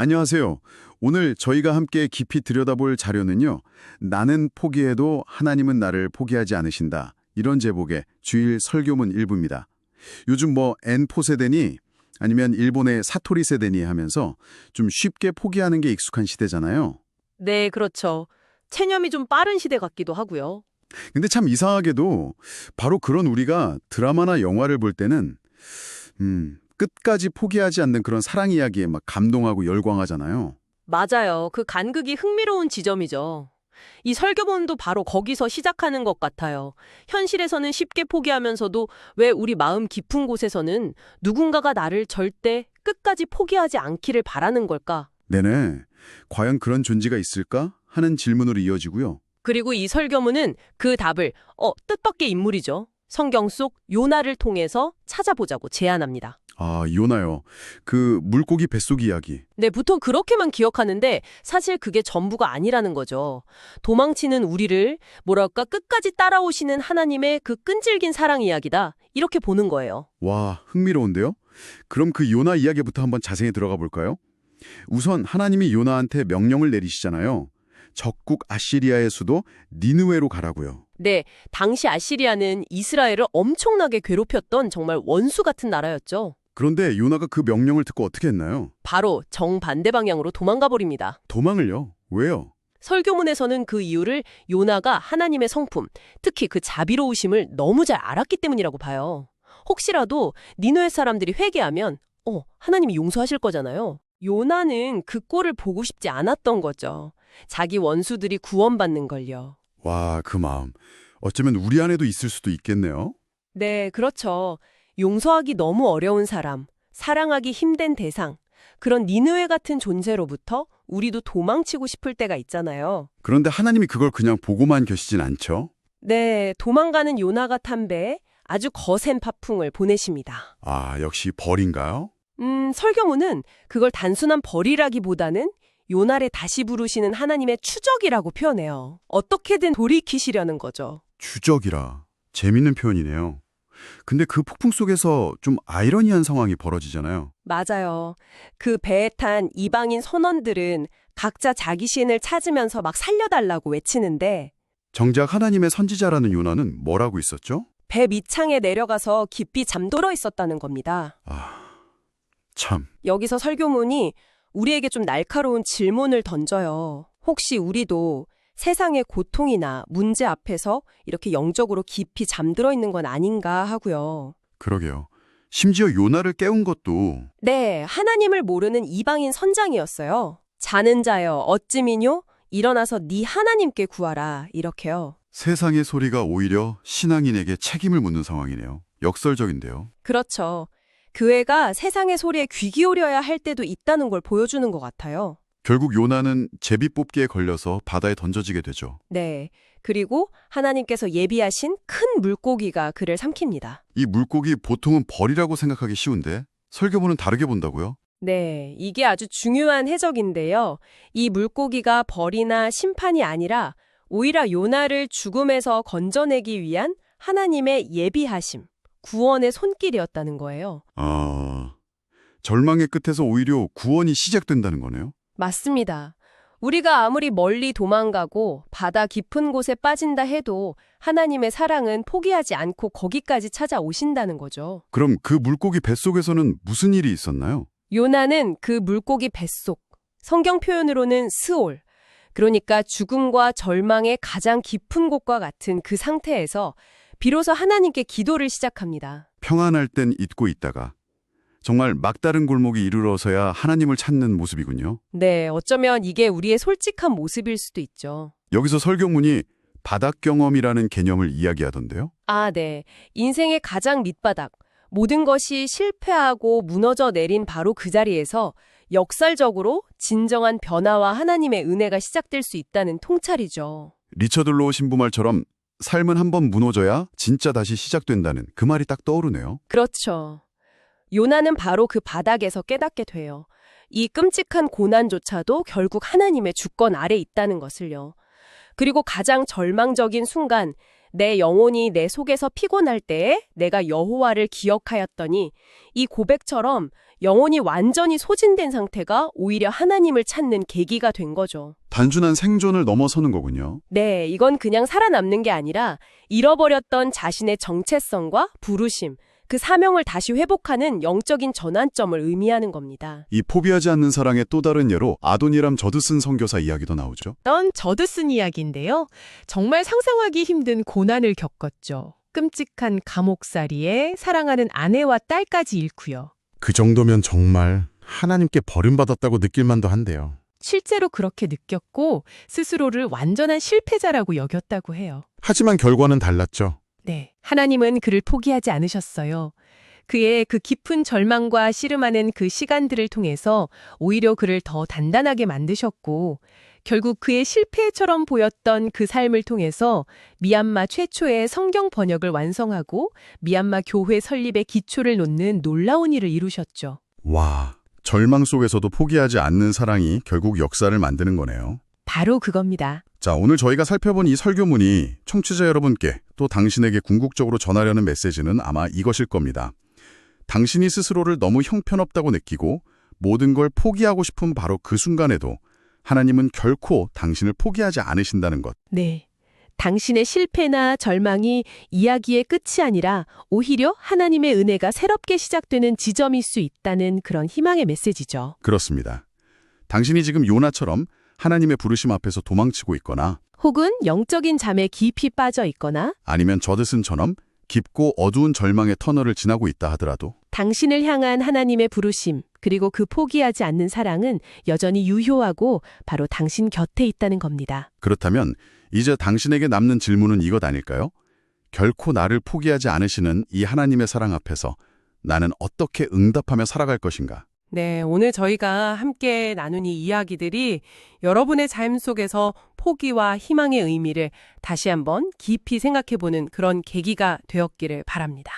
안녕하세요. 오늘 저희가 함께 깊이 들여다볼 자료는요. 나는 포기해도 하나님은 나를 포기하지 않으신다. 이런 제목의 주일 설교문 일부입니다. 요즘 N4 세대니 아니면 일본의 사토리 세대니 하면서 좀 쉽게 포기하는 게 익숙한 시대잖아요. 네, 그렇죠. 체념이 좀 빠른 시대 같기도 하고요. 근데 참 이상하게도 바로 그런 우리가 드라마나 영화를 볼 때는 끝까지 포기하지 않는 그런 사랑 이야기에 막 감동하고 열광하잖아요. 맞아요. 그 간극이 흥미로운 지점이죠. 이 설교문도 바로 거기서 시작하는 것 같아요. 현실에서는 쉽게 포기하면서도 왜 우리 마음 깊은 곳에서는 누군가가 나를 절대 끝까지 포기하지 않기를 바라는 걸까? 네네. 과연 그런 존재가 있을까? 하는 질문으로 이어지고요. 그리고 이 설교문은 그 답을 뜻밖의 인물이죠. 성경 속 요나를 통해서 찾아보자고 제안합니다. 아, 요나요. 그 물고기 뱃속 이야기. 네, 보통 그렇게만 기억하는데 사실 그게 전부가 아니라는 거죠. 도망치는 우리를 끝까지 따라오시는 하나님의 그 끈질긴 사랑 이야기다. 이렇게 보는 거예요. 와, 흥미로운데요? 그럼 그 요나 이야기부터 한번 자세히 들어가 볼까요? 우선 하나님이 요나한테 명령을 내리시잖아요. 적국 아시리아의 수도 니느웨로 가라고요. 네, 당시 아시리아는 이스라엘을 엄청나게 괴롭혔던 정말 원수 같은 나라였죠. 그런데 요나가 그 명령을 듣고 어떻게 했나요? 바로 정반대 방향으로 도망가 버립니다. 도망을요? 왜요? 설교문에서는 그 이유를 요나가 하나님의 성품, 특히 그 자비로우심을 너무 잘 알았기 때문이라고 봐요. 혹시라도 니느웨 사람들이 회개하면 하나님이 용서하실 거잖아요. 요나는 그 꼴을 보고 싶지 않았던 거죠. 자기 원수들이 구원받는 걸요. 와, 그 마음. 어쩌면 우리 안에도 있을 수도 있겠네요. 네, 그렇죠. 용서하기 너무 어려운 사람, 사랑하기 힘든 대상, 그런 니느웨 같은 존재로부터 우리도 도망치고 싶을 때가 있잖아요. 그런데 하나님이 그걸 그냥 보고만 계시진 않죠? 네, 도망가는 요나가 탄 배에 아주 거센 파풍을 보내십니다. 아, 역시 벌인가요? 설교문은 그걸 단순한 벌이라기보다는 요나를 다시 부르시는 하나님의 추적이라고 표현해요. 어떻게든 돌이키시려는 거죠. 추적이라. 재밌는 표현이네요. 근데 그 폭풍 속에서 좀 아이러니한 상황이 벌어지잖아요. 맞아요. 그 배에 탄 이방인 선원들은 각자 자기 신을 찾으면서 막 살려달라고 외치는데 정작 하나님의 선지자라는 요나는 뭐라고 있었죠? 배 밑창에 내려가서 깊이 잠들어 있었다는 겁니다. 아, 참. 여기서 설교문이 우리에게 좀 날카로운 질문을 던져요. 혹시 우리도 세상의 고통이나 문제 앞에서 이렇게 영적으로 깊이 잠들어 있는 건 아닌가 하고요. 그러게요. 심지어 요나를 깨운 것도 네, 하나님을 모르는 이방인 선장이었어요. 자는 자여 어찌미뇨? 일어나서 네 하나님께 구하라. 이렇게요. 세상의 소리가 오히려 신앙인에게 책임을 묻는 상황이네요. 역설적인데요. 그렇죠. 교회가 세상의 소리에 귀 기울여야 할 때도 있다는 걸 보여주는 것 같아요. 결국 요나는 제비 뽑기에 걸려서 바다에 던져지게 되죠. 네. 그리고 하나님께서 예비하신 큰 물고기가 그를 삼킵니다. 이 물고기 보통은 벌이라고 생각하기 쉬운데 설교문은 다르게 본다고요? 네. 이게 아주 중요한 해석인데요. 이 물고기가 벌이나 심판이 아니라 오히려 요나를 죽음에서 건져내기 위한 하나님의 예비하심, 구원의 손길이었다는 거예요. 아, 절망의 끝에서 오히려 구원이 시작된다는 거네요. 맞습니다. 우리가 아무리 멀리 도망가고 바다 깊은 곳에 빠진다 해도 하나님의 사랑은 포기하지 않고 거기까지 찾아오신다는 거죠. 그럼 그 물고기 뱃속에서는 무슨 일이 있었나요? 요나는 그 물고기 뱃속, 성경 표현으로는 스올, 그러니까 죽음과 절망의 가장 깊은 곳과 같은 그 상태에서 비로소 하나님께 기도를 시작합니다. 평안할 땐 잊고 있다가 정말 막다른 골목이 이르러서야 하나님을 찾는 모습이군요. 네, 어쩌면 이게 우리의 솔직한 모습일 수도 있죠. 여기서 설교문이 바닥 경험이라는 개념을 이야기하던데요. 아, 네. 인생의 가장 밑바닥, 모든 것이 실패하고 무너져 내린 바로 그 자리에서 역설적으로 진정한 변화와 하나님의 은혜가 시작될 수 있다는 통찰이죠. 리처드 로우 신부말처럼 삶은 한번 무너져야 진짜 다시 시작된다는 그 말이 딱 떠오르네요. 그렇죠. 요나는 바로 그 바닥에서 깨닫게 돼요. 이 끔찍한 고난조차도 결국 하나님의 주권 아래 있다는 것을요. 그리고 가장 절망적인 순간 내 영혼이 내 속에서 피곤할 때에 내가 여호와를 기억하였더니 이 고백처럼 영혼이 완전히 소진된 상태가 오히려 하나님을 찾는 계기가 된 거죠. 단순한 생존을 넘어서는 거군요. 네, 이건 그냥 살아남는 게 아니라 잃어버렸던 자신의 정체성과 부르심, 그 사명을 다시 회복하는 영적인 전환점을 의미하는 겁니다. 이 포기하지 않는 사랑의 또 다른 예로 아도니람 저드슨 선교사 이야기도 나오죠. 저드슨 이야기인데요. 정말 상상하기 힘든 고난을 겪었죠. 끔찍한 감옥살이에 사랑하는 아내와 딸까지 잃고요. 그 정도면 정말 하나님께 버림받았다고 느낄 만도 한데요. 실제로 그렇게 느꼈고 스스로를 완전한 실패자라고 여겼다고 해요. 하지만 결과는 달랐죠. 네, 하나님은 그를 포기하지 않으셨어요. 그의 그 깊은 절망과 씨름하는 그 시간들을 통해서 오히려 그를 더 단단하게 만드셨고 결국 그의 실패처럼 보였던 그 삶을 통해서 미얀마 최초의 성경 번역을 완성하고 미얀마 교회 설립의 기초를 놓는 놀라운 일을 이루셨죠. 와, 절망 속에서도 포기하지 않는 사랑이 결국 역사를 만드는 거네요. 바로 그겁니다. 자, 오늘 저희가 살펴본 이 설교문이 청취자 여러분께 또 당신에게 궁극적으로 전하려는 메시지는 아마 이것일 겁니다. 당신이 스스로를 너무 형편없다고 느끼고 모든 걸 포기하고 싶은 바로 그 순간에도 하나님은 결코 당신을 포기하지 않으신다는 것. 네. 당신의 실패나 절망이 이야기의 끝이 아니라 오히려 하나님의 은혜가 새롭게 시작되는 지점일 수 있다는 그런 희망의 메시지죠. 그렇습니다. 당신이 지금 요나처럼 하나님의 부르심 앞에서 도망치고 있거나 혹은 영적인 잠에 깊이 빠져 있거나 아니면 저드슨처럼 깊고 어두운 절망의 터널을 지나고 있다 하더라도 당신을 향한 하나님의 부르심, 그리고 그 포기하지 않는 사랑은 여전히 유효하고 바로 당신 곁에 있다는 겁니다. 그렇다면 이제 당신에게 남는 질문은 이것 아닐까요? 결코 나를 포기하지 않으시는 이 하나님의 사랑 앞에서 나는 어떻게 응답하며 살아갈 것인가? 네, 오늘 저희가 함께 나눈 이 이야기들이 여러분의 삶 속에서 포기와 희망의 의미를 다시 한번 깊이 생각해보는 그런 계기가 되었기를 바랍니다.